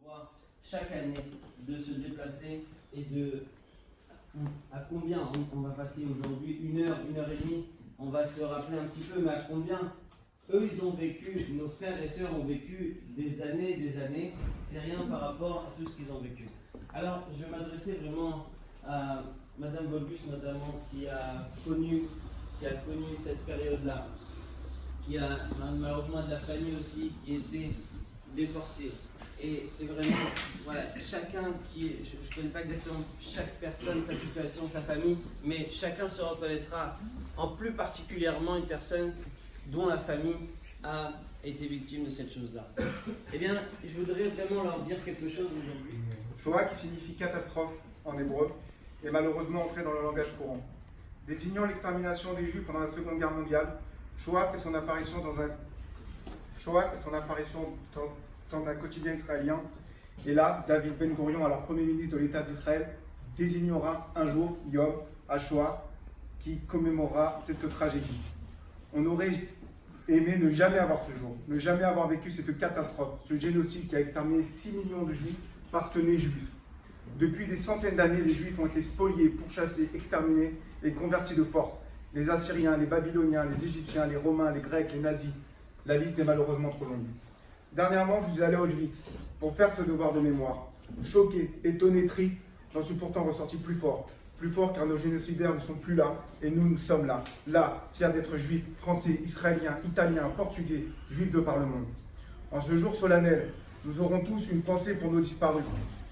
devoir chaque année de se déplacer et de... À combien on va passer aujourd'hui? 1 heure, 1 heure et demie. On va se rappeler un petit peu, mais à combien eux, ils ont vécu, nos frères et sœurs ont vécu des années. C'est rien par rapport à tout ce qu'ils ont vécu. Alors, je vais m'adresser vraiment à Madame Volbus, notamment, qui a connu cette période-là, qui a malheureusement de la famille aussi qui était déportée. Et vraiment, voilà, chacun je ne connais pas exactement chaque personne, sa situation, sa famille, mais chacun se reconnaîtra, en plus particulièrement une personne dont la famille a été victime de cette chose-là. Eh bien, je voudrais vraiment leur dire quelque chose aujourd'hui. Shoah, qui signifie catastrophe en hébreu, est malheureusement entré dans le langage courant. Désignant l'extermination des Juifs pendant la Seconde Guerre mondiale, Shoah fait son apparition dans un quotidien israélien. Et là, David Ben Gourion, alors Premier ministre de l'État d'Israël, désignera un jour, Yom HaShoah, qui commémorera cette tragédie. On aurait aimé ne jamais avoir ce jour, ne jamais avoir vécu cette catastrophe, ce génocide qui a exterminé 6 millions de Juifs parce que nés Juifs. Depuis des centaines d'années, les Juifs ont été spoliés, pourchassés, exterminés et convertis de force. Les Assyriens, les Babyloniens, les Égyptiens, les Romains, les Grecs, les nazis. La liste est malheureusement trop longue. Dernièrement, je suis allé à Auschwitz pour faire ce devoir de mémoire. Choqué, étonné, triste, j'en suis pourtant ressorti plus fort. Plus fort car nos génocidaires ne sont plus là et nous sommes là. Là, fiers d'être juifs, français, israéliens, italiens, portugais, juifs de par le monde. En ce jour solennel, nous aurons tous une pensée pour nos disparus.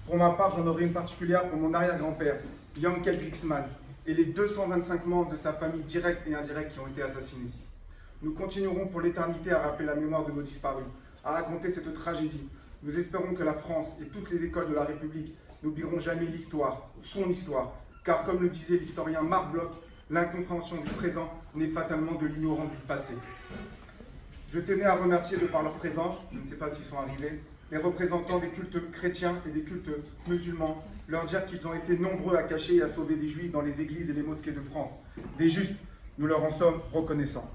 Pour ma part, j'en aurai une particulière pour mon arrière-grand-père, Yankel Glixman, et les 225 membres de sa famille directe et indirecte qui ont été assassinés. Nous continuerons pour l'éternité à rappeler la mémoire de nos disparus, à raconter cette tragédie. Nous espérons que la France et toutes les écoles de la République n'oublieront jamais l'histoire, son histoire, car comme le disait l'historien Marc Bloch, l'incompréhension du présent naît fatalement de l'ignorance du passé. Je tenais à remercier de par leur présence, je ne sais pas s'ils sont arrivés, les représentants des cultes chrétiens et des cultes musulmans, leur dire qu'ils ont été nombreux à cacher et à sauver des juifs dans les églises et les mosquées de France. Des justes, nous leur en sommes reconnaissants.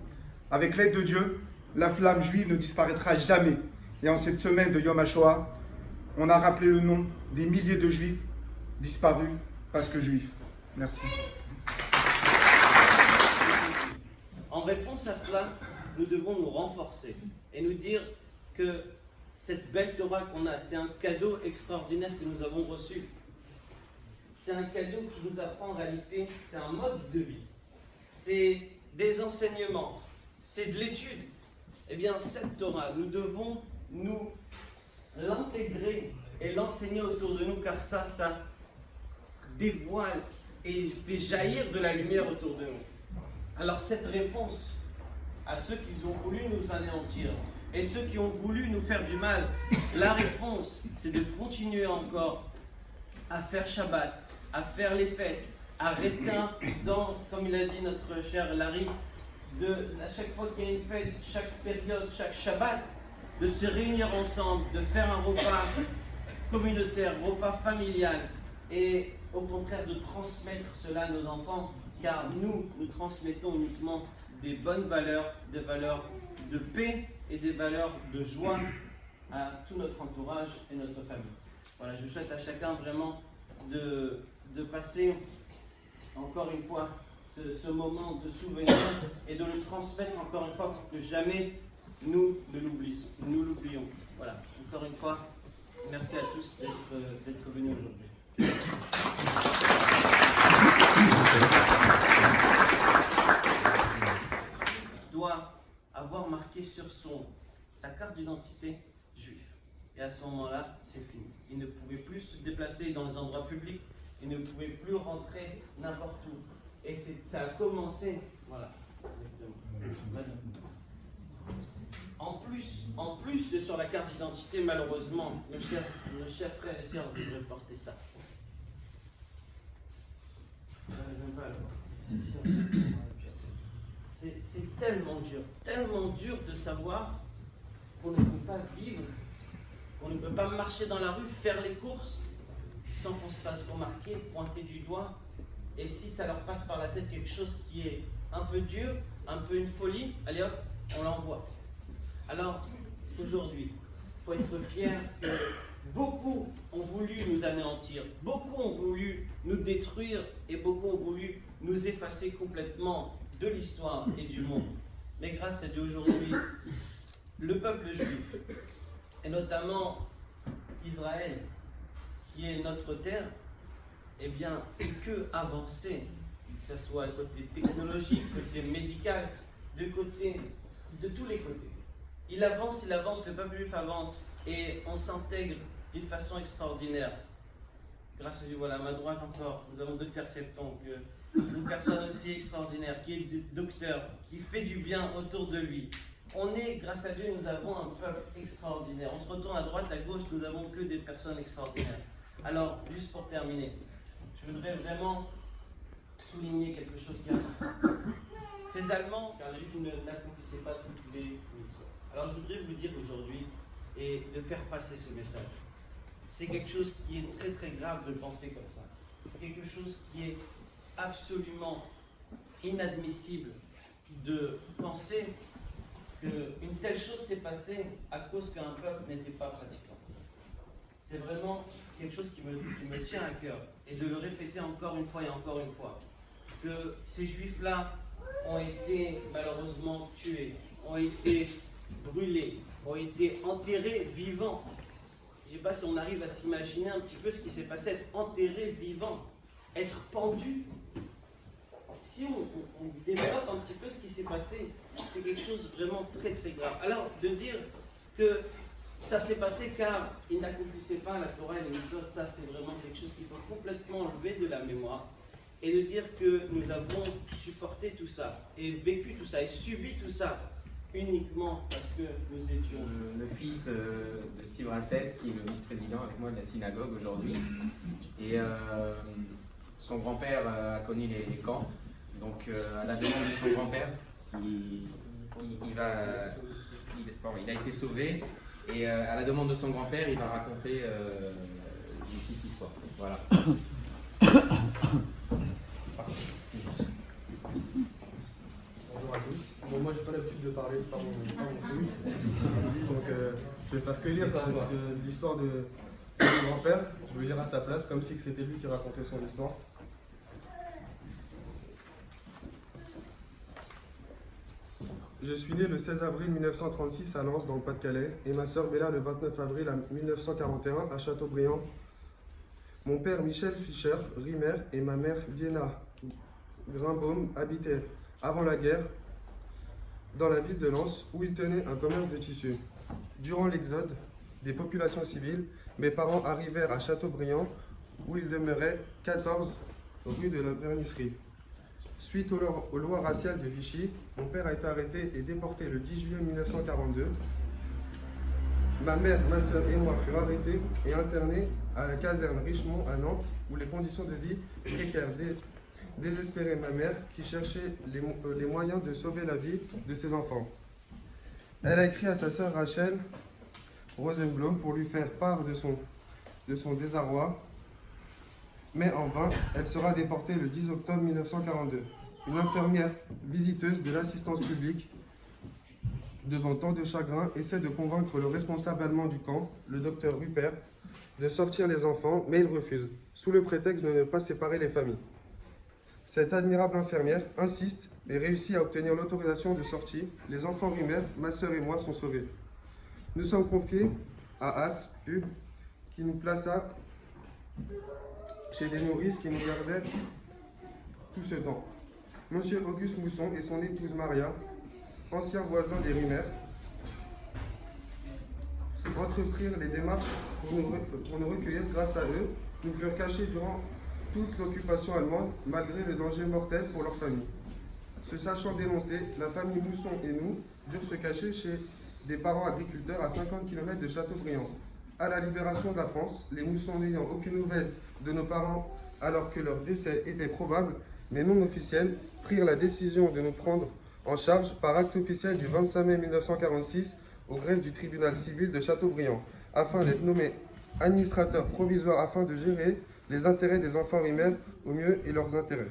Avec l'aide de Dieu, la flamme juive ne disparaîtra jamais. Et en cette semaine de Yom HaShoah, on a rappelé le nom des milliers de juifs disparus parce que juifs. Merci. En réponse à cela, nous devons nous renforcer et nous dire que cette belle Torah qu'on a, c'est un cadeau extraordinaire que nous avons reçu. C'est un cadeau qui nous apprend en réalité, c'est un mode de vie. C'est des enseignements, c'est de l'étude. Eh bien, cette Torah, nous devons nous l'intégrer et l'enseigner autour de nous, car ça dévoile et fait jaillir de la lumière autour de nous. Alors cette réponse à ceux qui ont voulu nous anéantir et ceux qui ont voulu nous faire du mal, la réponse, c'est de continuer encore à faire Shabbat, à faire les fêtes, à rester dans, comme il a dit notre cher Larry, à chaque fois qu'il y a une fête, chaque période, chaque Shabbat, de se réunir ensemble, de faire un repas communautaire, repas familial, et au contraire de transmettre cela à nos enfants, car nous transmettons uniquement des bonnes valeurs, des valeurs de paix et des valeurs de joie à tout notre entourage et notre famille. Voilà, je souhaite à chacun vraiment de passer encore une fois ce moment de souvenir et de le transmettre encore une fois pour que jamais nous l'oublions. Voilà, encore une fois, merci à tous d'être venus aujourd'hui. Doit avoir marqué sur sa carte d'identité juif. Et à ce moment-là, c'est fini. Il ne pouvait plus se déplacer dans les endroits publics, il ne pouvait plus rentrer n'importe où. Et ça a commencé, voilà, en plus de sur la carte d'identité, malheureusement, nos chers frères et sœurs devraient porter ça. C'est tellement dur de savoir qu'on ne peut pas vivre, qu'on ne peut pas marcher dans la rue, faire les courses, sans qu'on se fasse remarquer, pointer du doigt. Et si ça leur passe par la tête quelque chose qui est un peu dur, un peu une folie, allez hop, on l'envoie. Alors, aujourd'hui, faut être fier que beaucoup ont voulu nous anéantir, beaucoup ont voulu nous détruire et beaucoup ont voulu nous effacer complètement de l'histoire et du monde. Mais grâce à Dieu aujourd'hui, le peuple juif, et notamment Israël, qui est notre terre, eh bien, fait que avancer, que ce soit côté technologique, côté médical, de tous les côtés. Il avance, le peuple juif avance, et on s'intègre d'une façon extraordinaire. Grâce à Dieu, voilà, à ma droite encore, nous avons Dr Septon, une personne aussi extraordinaire, qui est docteur, qui fait du bien autour de lui. On est, grâce à Dieu, nous avons un peuple extraordinaire. On se retourne à droite, à gauche, nous n'avons que des personnes extraordinaires. Alors, juste pour terminer, je voudrais vraiment souligner quelque chose qui est important. Ces Allemands, car les Juifs n'accomplissaient pas toutes les missions. Alors, je voudrais vous dire aujourd'hui, et de faire passer ce message. C'est quelque chose qui est très très grave de penser comme ça. C'est quelque chose qui est absolument inadmissible de penser qu'une telle chose s'est passée à cause qu'un peuple n'était pas pratiquant. C'est vraiment quelque chose qui me tient à cœur, et de le répéter encore une fois et encore une fois, que ces Juifs-là ont été malheureusement tués, ont été brûlés, ont été enterrés vivants. Je ne sais pas si on arrive à s'imaginer un petit peu ce qui s'est passé, être enterré vivant, être pendu. Si on développe un petit peu ce qui s'est passé, c'est quelque chose de vraiment très très grave. Alors, de dire que ça s'est passé car ils n'accomplissaient pas la Torah et les mitzvot, ça c'est vraiment quelque chose qu'il faut complètement enlever de la mémoire, et de dire que nous avons supporté tout ça, et vécu tout ça, et subi tout ça, uniquement parce que nous étions le fils de Steve Rassett, qui est le vice-président avec moi de la synagogue aujourd'hui. Et son grand-père a connu les camps. Donc à la demande de son grand-père, il a été sauvé. Et à la demande de son grand-père, il va raconter une petite histoire. Voilà. Bonjour à tous. Bon, moi, j'ai pas l'habitude de parler, c'est pas mon truc. Donc, je vais faire que lire l'histoire de mon grand-père. Je vais lire à sa place, comme si c'était lui qui racontait son histoire. Je suis né le 16 avril 1936 à Lens, dans le Pas-de-Calais, et ma sœur Bella le 29 avril 1941 à Châteaubriand. Mon père Michel Fischer, Rimmer, et ma mère Liena Grimbaum habitaient avant la guerre dans la ville de Lens, où ils tenaient un commerce de tissus. Durant l'exode des populations civiles, mes parents arrivèrent à Châteaubriand, où ils demeuraient 14 rue de la Vernisserie. Suite aux lois raciales de Vichy, mon père a été arrêté et déporté le 10 juillet 1942. Ma mère, ma soeur et moi furent arrêtés et internés à la caserne Richemont à Nantes, où les conditions de vie précaires désespéraient ma mère, qui cherchait les moyens de sauver la vie de ses enfants. Elle a écrit à sa sœur Rachel Rosenblum pour lui faire part de son désarroi, mais en vain. Elle sera déportée le 10 octobre 1942. Une infirmière visiteuse de l'assistance publique, devant tant de chagrin, essaie de convaincre le responsable allemand du camp, le docteur Rupert, de sortir les enfants, mais il refuse, sous le prétexte de ne pas séparer les familles. Cette admirable infirmière insiste et réussit à obtenir l'autorisation de sortie. Les enfants Rimmer, ma sœur et moi, sont sauvés. Nous sommes confiés à As Pub, qui nous plaça chez des nourrices qui nous gardaient tout ce temps. Monsieur Auguste Mousson et son épouse Maria, anciens voisins des Rimmer, entreprirent les démarches pour nous recueillir. Grâce à eux, nous furent cachés durant toute l'occupation allemande, malgré le danger mortel pour leur famille. Se sachant dénoncés, la famille Mousson et nous durent se cacher chez des parents agriculteurs à 50 km de Châteaubriand. À la libération de la France, les Mousson, n'ayant aucune nouvelle de nos parents alors que leur décès était probable, mais non officiel, prirent la décision de nous prendre en charge par acte officiel du 25 mai 1946 au greffe du tribunal civil de Châteaubriand, afin d'être nommés administrateurs provisoires afin de gérer les intérêts des enfants Rimmer au mieux et leurs intérêts.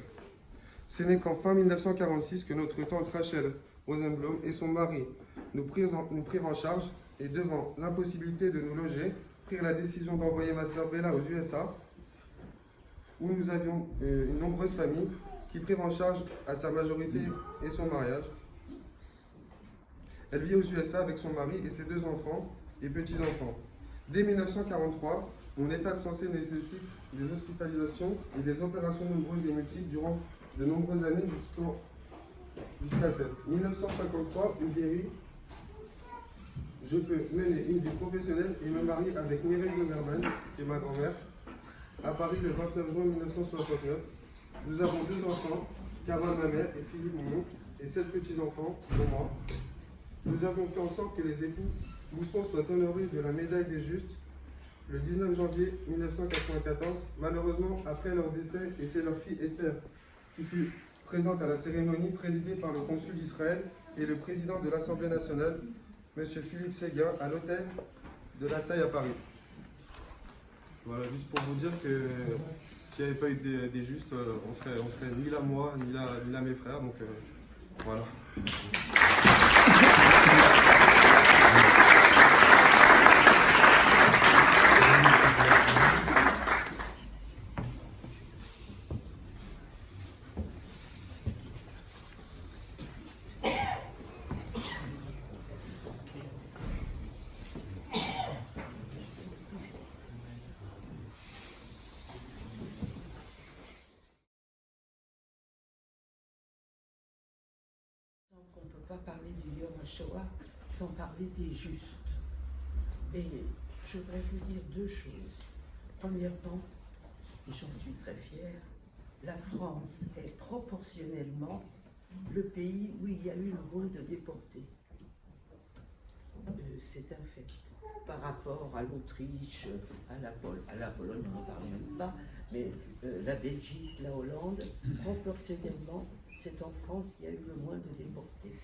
Ce n'est qu'en fin 1946 que notre tante Rachel Rosenblum et son mari nous prirent en charge et devant l'impossibilité de nous loger, prirent la décision d'envoyer ma sœur Bella aux USA, où nous avions une nombreuse famille qui prirent en charge à sa majorité et son mariage. Elle vit aux USA avec son mari et ses 2 enfants et petits-enfants. Dès 1943, mon état de santé nécessite des hospitalisations et des opérations nombreuses et multiples durant de nombreuses années jusqu'à cette. 1953, une guérie, je peux mener une vie professionnelle et me marier avec Mireille Zoberman, qui est ma grand-mère, à Paris le 29 juin 1969. Nous avons 2 enfants, Carole ma mère et Philippe mon oncle, et 7 petits-enfants, dont moi. Nous avons fait en sorte que les époux Mousson soient honorés de la médaille des Justes le 19 janvier 1994. Malheureusement, après leur décès, et c'est leur fille Esther qui fut présente à la cérémonie présidée par le consul d'Israël et le président de l'Assemblée nationale, M. Philippe Séguin, à l'hôtel de la Salle à Paris. Voilà, juste pour vous dire que s'il n'y avait pas eu des Justes, on serait ni là moi, ni là mes frères, donc voilà. On ne peut pas parler du Yom HaShoah sans parler des justes. Et je voudrais vous dire 2 choses. Premièrement, et j'en suis très fière, la France est proportionnellement le pays où il y a eu le moins de déportés. C'est un fait. Par rapport à l'Autriche, à la Pologne, on n'en parle même pas, mais la Belgique, la Hollande, proportionnellement, c'est en France qu'il y a eu le moins de déportés.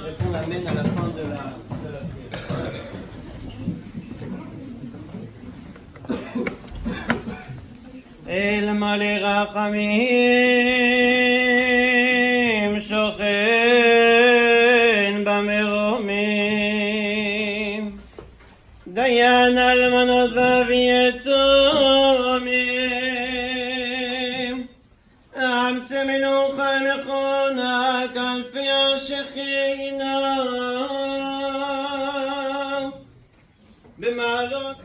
Répond l'amen à la fin de la prière. El Malé Rachamim Shochen Bameromim Dayan Almanot Vavietomim Amtse Menucha Nechona Kalfi Ashechina B'malot